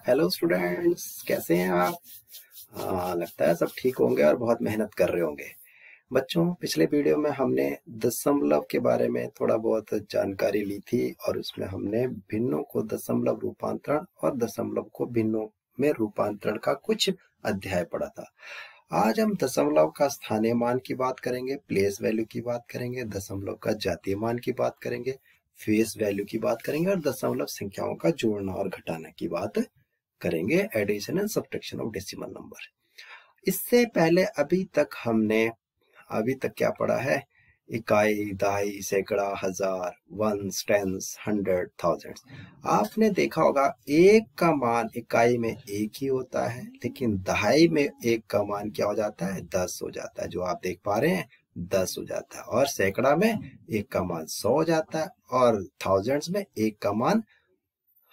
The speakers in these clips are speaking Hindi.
हेलो स्टूडेंट्स, कैसे हैं आप? लगता है सब ठीक होंगे और बहुत मेहनत कर रहे होंगे। बच्चों, पिछले वीडियो में हमने दशमलव के बारे में थोड़ा बहुत जानकारी ली थी और उसमें हमने भिन्नों को दशमलव रूपांतरण और दशमलव को भिन्नों में रूपांतरण का कुछ अध्याय पढ़ा था। आज हम दशमलव का स्थानीय मान की बात करेंगे, प्लेस वैल्यू की बात करेंगे, दशमलव का जातीय मान की बात करेंगे, फेस वैल्यू की बात करेंगे और दशमलव संख्याओं का जोड़ना और घटाना की बात करेंगे, addition and subtraction of decimal number. इससे पहले अभी तक क्या पढ़ा है? इकाई, दहाई, सैकड़ा, हजार, वंस, टेंस, हंड्रेड, थाउजेंड्स। आपने देखा होगा एक का मान इकाई में एक ही होता है, लेकिन दहाई में एक का मान क्या हो जाता है? 10 हो जाता है। जो आप देख पा रहे हैं 10 हो जाता है। और सैकड़ा में एक का मान 100 हो जाता है और थाउजेंड्स में एक का मान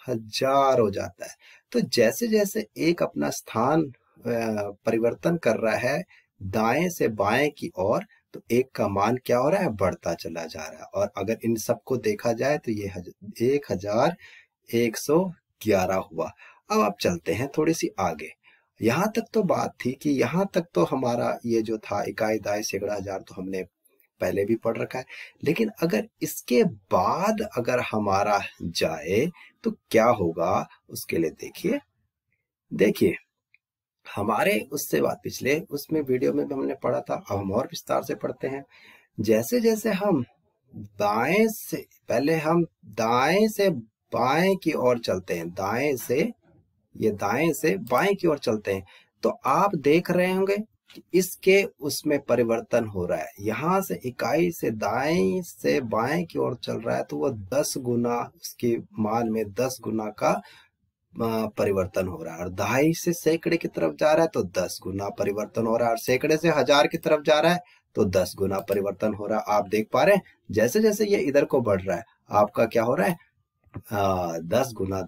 1000 हो जाता है। तो जैसे जैसे एक अपना स्थान परिवर्तन कर रहा है दाएं से बाएं की ओर, तो एक का मान क्या हो रहा है? बढ़ता चला जा रहा है। और अगर इन सबको देखा जाए तो ये 1111 हुआ। अब आप चलते हैं थोड़ी सी आगे। यहाँ तक तो बात थी कि यहाँ तक तो हमारा ये जो था इकाई, दहाई, सैकड़ा, हजार तो हमने पहले भी पढ़ रखा है। लेकिन अगर इसके बाद अगर हमारा जाए तो क्या होगा, उसके लिए देखिए हमारे उससे बात पिछले उसमें वीडियो में भी हमने पढ़ा था। अब हम और विस्तार से पढ़ते हैं। जैसे जैसे हम दाएं से बाएं की ओर चलते हैं, दाएं से बाएं की ओर चलते हैं, तो आप देख रहे होंगे कि इसके उसमें परिवर्तन हो रहा है। यहां से इकाई से दाएं से बाएं की ओर चल रहा है तो वो 10 गुना, उसके मान में 10 गुना का परिवर्तन हो रहा है। और दहाई से सैकड़े की तरफ जा रहा है तो 10 गुना परिवर्तन हो रहा है। और सैकड़े से हजार की तरफ जा रहा है तो 10 गुना परिवर्तन हो रहा है। आप देख पा रहे हैं जैसे जैसे ये इधर को बढ़ रहा है आपका क्या हो रहा है? 10 गुना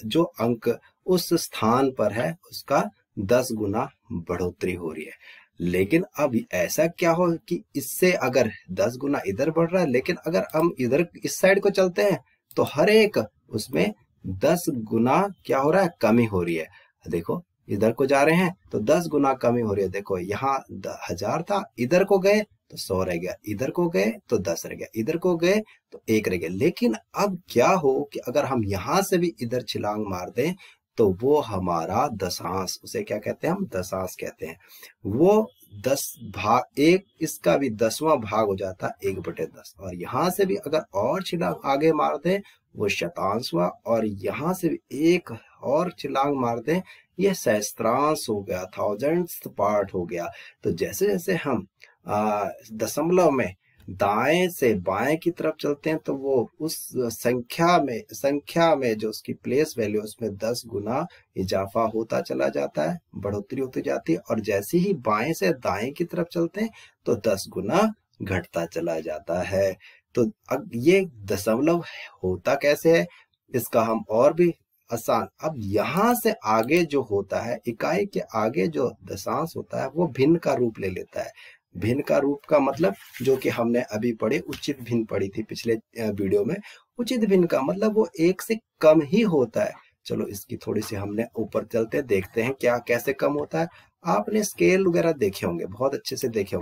जो अंक उस स्थान पर है उसका 10 गुना बढ़ोतरी हो रही है। लेकिन अब ऐसा क्या हो कि इससे अगर 10 गुना इधर बढ़ रहा है, लेकिन अगर हम इधर इस साइड को चलते हैं तो हर एक उसमें 10 गुना क्या हो रहा है? कमी हो रही है। देखो इधर को जा रहे हैं तो 10 गुना कमी हो रही है। देखो यहाँ 1000 था, इधर को गए तो 100 रह गया, इधर को गए तो 10 रह गया, इधर को गए तो 1 रह गया। लेकिन अब क्या हो कि अगर हम यहां से भी इधर छलांग मार दें तो वो हमारा दशांश, उसे क्या कहते हैं? हम दशांश कहते हैं। वो 10 भाग एक, इसका भी 10वां भाग हो जाता है 1/10। और यहां से भी अगर और छलांग आगे मार दें वो शतांश हुआ, और यहां से भी एक और छलांग मार दें ये सहस्त्रांश हो गया, थाउजेंड्स पार्ट हो गया। तो जैसे जैसे हम दशमलव में दाएं से बाएं की तरफ चलते हैं तो वो उस संख्या में जो उसकी प्लेस वैल्यू उसमें 10 गुना इजाफा होता चला जाता है, बढ़ोतरी होती जाती है। और जैसे ही बाएं से दाएं की तरफ चलते हैं तो 10 गुना घटता चला जाता है। तो अब ये दशमलव होता कैसे है इसका हम और भी आसान, अब यहां से आगे जो होता है, इकाई के आगे जो दशांश होता है वो भिन्न का रूप ले लेता है। भिन्न का रूप का मतलब जो कि हमने अभी पढ़े, उचित भिन्न पढ़ी थी पिछले वीडियो में। उचित भिन्न का मतलब वो एक से कम ही होता है। चलो इसकी थोड़ी सी हमने ऊपर चलते देखते हैं क्या कैसे कम होता है। आपने स्केल वगैरह देखे होंगे, बहुत अच्छे से देखे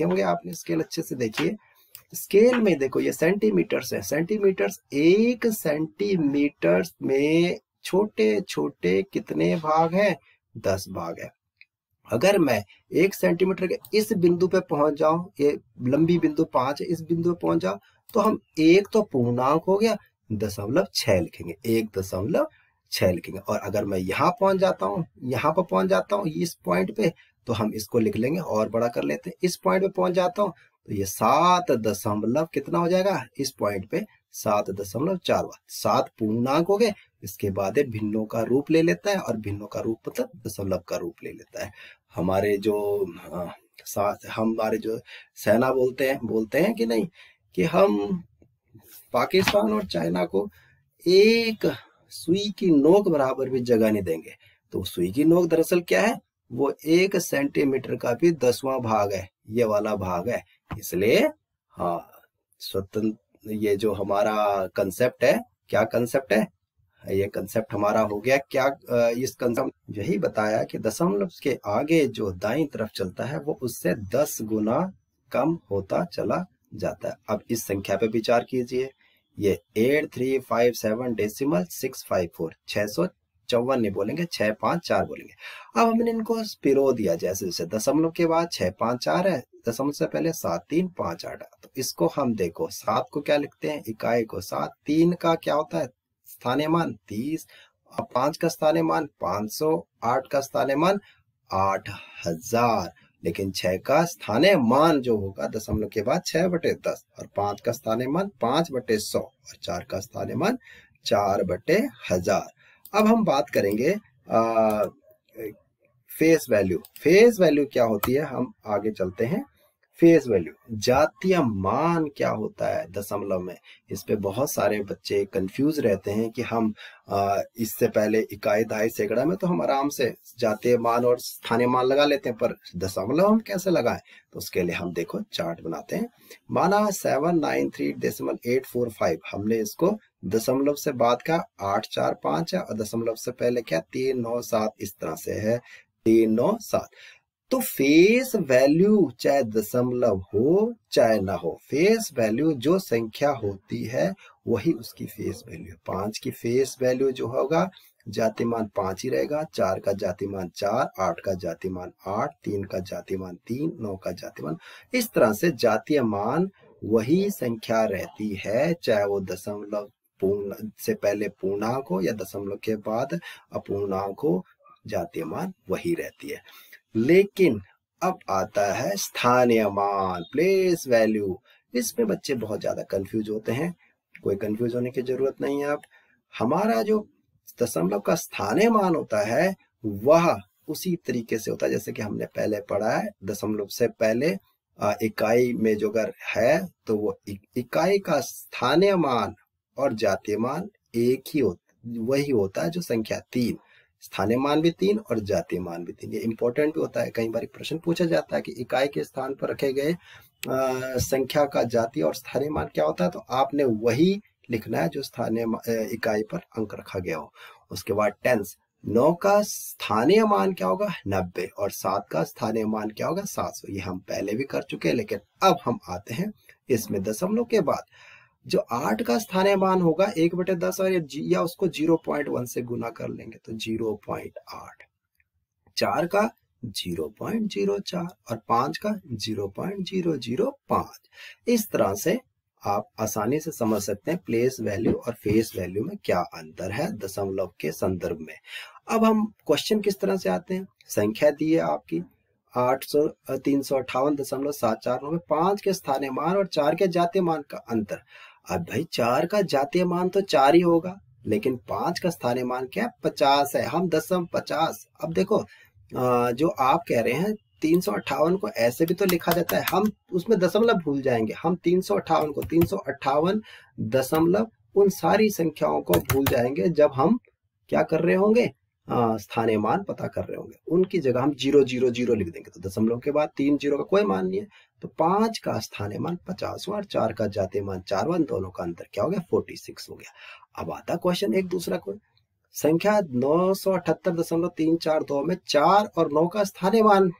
होंगे आपने स्केल अच्छे से देखिए। स्केल में देखो ये सेंटीमीटर्स है, सेंटीमीटर्स, 1 सेंटीमीटर में छोटे छोटे कितने भाग हैं? 10 भाग है। अगर मैं 1 सेंटीमीटर के इस बिंदु पे पहुंच जाऊं, ये लंबी बिंदु 5 है, इस बिंदु पे पहुंच जाऊं तो हम एक तो पूर्णांक हो गया 0.6 लिखेंगे, 1.6 लिखेंगे। और अगर मैं यहाँ पहुंच जाता हूँ, यहाँ पर पहुंच जाता हूँ इस पॉइंट पे, तो हम इसको लिख लेंगे और बड़ा कर लेते हैं। इस पॉइंट पे पहुंच जाता हूँ तो ये 7 दशमलव कितना हो जाएगा? इस पॉइंट पे 7.4, 7 पूर्णांक हो गए। इसके बाद भिन्नों का रूप ले लेता है, और भिन्नों का रूप मतलब दशमलव का रूप ले लेता है। हमारे जो सेना बोलते हैं कि नहीं, कि हम पाकिस्तान और चाइना को एक सुई की नोक बराबर भी जगह नहीं देंगे। तो सुई की नोक दरअसल क्या है? वो 1 सेंटीमीटर का भी 10वां भाग है, ये वाला भाग है। इसलिए हाँ, स्वतंत्र, ये जो हमारा कंसेप्ट है, क्या कंसेप्ट है? ये कंसेप्ट हमारा हो गया। क्या इस कंसेप्ट यही बताया कि दशमलव के आगे जो दाईं तरफ चलता है वो उससे 10 गुना कम होता चला जाता है। अब इस संख्या पे विचार कीजिए, ये 8357.654, 654 नहीं बोलेंगे, 654 बोलेंगे। अब हमने इनको पिरो दिया, जैसे जैसे दशमलव के बाद 654 है, दशमलव से पहले 7358, तो इसको हम देखो 7 को क्या लिखते हैं, इकाई को 7, 3 का क्या होता है स्थानीय मान 30, 5 का स्थानीय मान 500, 8 का स्थानीय मान 8000, लेकिन 6 का स्थानीय मान जो होगा दशमलव के बाद 6/10, और 5 का स्थानीय मान 5/100, और 4 का स्थानीय मान 4/1000। अब हम बात करेंगे फेस वैल्यू। फेस वैल्यू क्या होती है, हम आगे चलते हैं। फेस वैल्यू जातीय मान क्या होता है दशमलव में, इस पे बहुत सारे बच्चे कंफ्यूज रहते हैं कि हम इससे पहले इकाई, दहाई, सैकड़ा में तो हम आराम से जातीय मान और स्थानीय मान लगा लेते हैं, पर दशमलव हम कैसे लगाएं, तो उसके लिए हम देखो चार्ट बनाते हैं। माना 793.845, हमने इसको दशमलव से बाद का 845 है, और दशमलव से पहले क्या 397, इस तरह से है 397। तो फेस वैल्यू चाहे दशमलव हो चाहे ना हो, फेस वैल्यू जो संख्या होती है वही उसकी फेस वैल्यू। 5 की फेस वैल्यू जो होगा जातिमान 5 ही रहेगा, 4 का जातिमान 4, 8 का जातिमान 8, 3 का जातिमान 3, 9 का जातिमान, इस तरह से जातीय मान वही संख्या रहती है, चाहे वो दशमलव पूर्ण से पहले पूर्णांक हो या दशमलव के बाद अपूर्णांक हो, जातीय मान वही रहती है। लेकिन अब आता है स्थानीय मान, प्लेस वैल्यू। इसमें बच्चे बहुत ज्यादा कंफ्यूज होते हैं, कोई कंफ्यूज होने की जरूरत नहीं है। अब हमारा जो दशमलव का स्थानीय मान होता है वह उसी तरीके से होता है जैसे कि हमने पहले पढ़ा है, दशमलव से पहले इकाई में जो अगर है तो वो इकाई का स्थानीय मान और जातीय मान एक ही वही होता है जो संख्या 3, स्थानीय मान भी 3 और जातीय मान भी 3। ये इंपॉर्टेंट भी होता है, कई बार प्रश्न पूछा जाता है कि इकाई के स्थान पर रखे गए संख्या का जातीय और स्थानीय मान क्या होता है, तो आपने वही लिखना है जो स्थानीय इकाई पर अंक रखा गया हो। उसके बाद टेंस, 9 का स्थानीय मान क्या होगा 90, और 7 का स्थानीय मान क्या होगा 700। ये हम पहले भी कर चुके हैं, लेकिन अब हम आते हैं इसमें दशमलव के बाद जो 8 का स्थानीय मान होगा 1/10, और या उसको 0.1 से गुना कर लेंगे तो 0.8, 4 का 0.04 और 5 का 0.005। इस तरह से आप आसानी से समझ सकते हैं प्लेस वैल्यू और फेस वैल्यू में क्या अंतर है दशमलव के संदर्भ में। अब हम क्वेश्चन किस तरह से आते हैं, संख्या दी है आपकी 358.749 में 5 के स्थानीय मान और 4 के जातीय मान का अंतर। अब भाई 4 का जातीय मान तो 4 ही होगा, लेकिन 5 का स्थानीय मान क्या 50 है, हम 1050। अब देखो जो आप कह रहे हैं 358 को ऐसे भी तो लिखा जाता है, हम उसमें दशमलव भूल जाएंगे, हम 358 को 358 दशमलव उन सारी संख्याओं को भूल जाएंगे जब हम क्या कर रहे होंगे स्थानीय मान पता कर रहे होंगे। उनकी जगह हम 000 लिख देंगे, तो दशमलव के बाद 3 0 का कोई मान नहीं है, तो 5 का स्थानीय मान 50 और 4 का जातीय मान 4, दोनों का अंतर क्या हो गया 46 हो गया। अब आता क्वेश्चन एक दूसरा कोई संख्या 978.342 में 4 और 9 का स्थानीय मान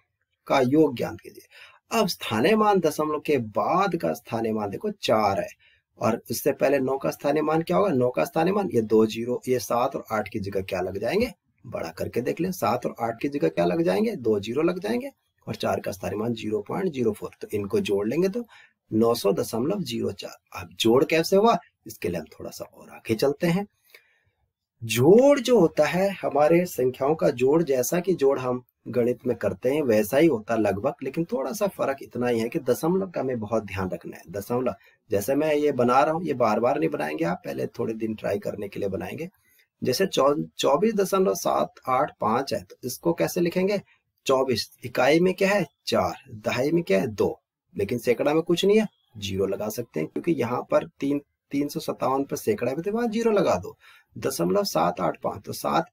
का योग ज्ञात कीजिए। अब स्थानीय मान दशमलव के बाद का स्थानीय मान देखो 4 है, और इससे पहले 9 का स्थानीय मान क्या होगा, 9 का स्थानीय मान ये 2 0, ये 7 और 8 की जगह क्या लग जाएंगे, बड़ा करके देख लें, 7 और 8 की जगह क्या लग जाएंगे 2 0 लग जाएंगे, और 4 का स्थानीय मान 0.04, तो इनको जोड़ लेंगे तो 900.04। अब जोड़ कैसे हुआ, इसके लिए हम थोड़ा सा और आगे चलते हैं। जोड़ जो होता है हमारे संख्याओं का जोड़, जैसा कि जोड़ हम गणित में करते हैं वैसा ही होता लगभग, लेकिन थोड़ा सा फर्क इतना ही है कि दशमलव का हमें बहुत ध्यान रखना है। दशमलव जैसे मैं ये बना रहा हूँ, ये बार बार नहीं बनाएंगे आप, पहले थोड़े दिन ट्राई करने के लिए बनाएंगे। जैसे 24.785 है, तो इसको कैसे लिखेंगे 24, इकाई में क्या है 4, दहाई में क्या है 2, लेकिन सैकड़ा में कुछ नहीं है, 0 लगा सकते हैं क्योंकि यहाँ पर 357 पर सैकड़ा में, तो वहां 0 लगा दो। 0.785, तो 7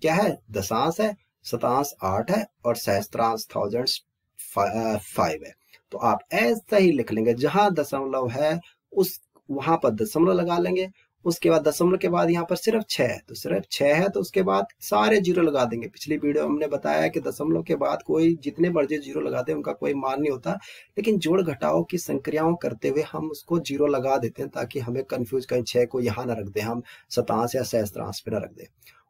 क्या है दशांश है, शतांश 8 है, और सहस्त्रांश 1005 है। तो आप ऐसा ही लिख लेंगे, जहां दशमलव है उस वहां पर दशमलव लगा लेंगे, उसके बाद दशमलव के बाद यहाँ पर सिर्फ 6 है, तो सिर्फ 6 है तो उसके बाद सारे जीरो लगा देंगे। पिछली वीडियो में हमने बताया कि दशमलव के बाद कोई जितने मर्जी जीरो लगाते हैं उनका कोई मान नहीं होता, लेकिन जोड़ घटाओ की संक्रियाओं करते हुए हम उसको जीरो लगा देते हैं ताकि हमें कंफ्यूज कहीं 6 को यहाँ ना रख दे, हम शतांश या सहस्त्रांश पे ना रख दे।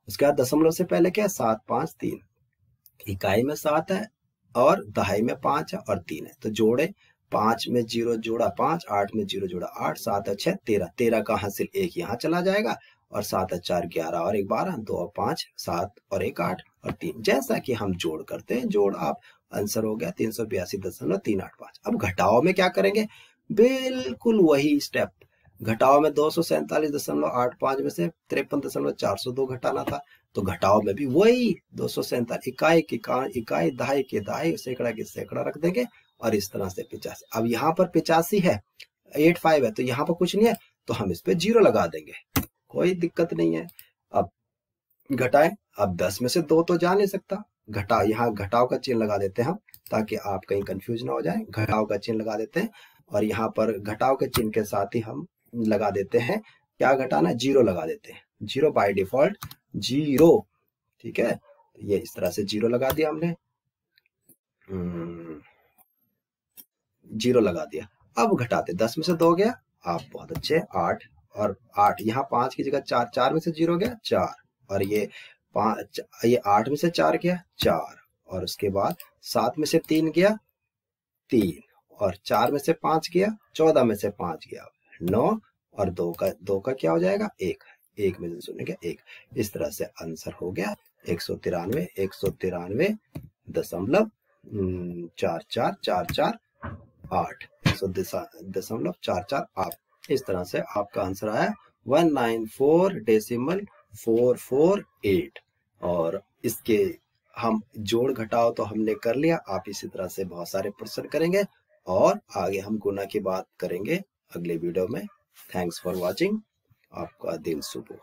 उसके बाद दशमलव से पहले क्या है, 7 5 3, इकाई में 7 है और दहाई में 5 है और 3 है, तो जोड़े 5 में 0 जोड़ा 5, 8 में 0 जोड़ा 8, 7 6 13, 13 का हासिल 1 यहाँ चला जाएगा और 7 4 11 और 1 12, 2 और 5 7 और 1 8 और 3, जैसा कि हम जोड़ करते हैं। जोड़ आप आंसर हो गया 382.385। अब घटाओ में क्या करेंगे, बिल्कुल वही स्टेप। घटाओ में 247.85 में से 53.402 घटाना था, तो घटाओ में भी वही 247, इकाई दहाई के दहाई, सैकड़ा के सैकड़ा रख देंगे और इस तरह से 85। अब यहाँ पर 85 है, 85 है, तो यहाँ पर कुछ नहीं है तो हम इस पे 0 लगा देंगे, कोई दिक्कत नहीं है। अब घटाएं, अब 10 में से 2 तो जा नहीं सकता, घटाओ, यहाँ घटाओ का चिन्ह लगा देते हैं हम ताकि आप कहीं कंफ्यूज ना हो जाए। घटाओ का चिन्ह लगा देते हैं और यहाँ पर घटाओ के चिन्ह के साथ ही हम लगा देते हैं क्या घटाना, 0 लगा देते हैं, 0 बाय डिफॉल्ट 0, ठीक है। ये इस तरह से 0 लगा दिया हमने, 0 लगा दिया। अब घटाते, 10 में से 2 गया, आप बहुत अच्छे, 8 और 8, यहाँ 5 की जगह 4, 4 में से 0 गया 4 और ये 5, ये 8 में से 4 गया 4 और उसके बाद 7 में से 3 गया 3 और 4 में से 5 गया 14 में से 5 गया 9 और 2 का क्या हो जाएगा 1, 1 में से सुनेगा 1। इस तरह से आंसर हो गया 193.444448, 193.4448। इस तरह से आपका आंसर आया 194.448। और इसके हम जोड़ घटाओ तो हमने कर लिया, आप इसी तरह से बहुत सारे प्रश्न करेंगे और आगे हम गुना की बात करेंगे अगले वीडियो में। थैंक्स फॉर वॉचिंग, आपका दिन शुभ हो।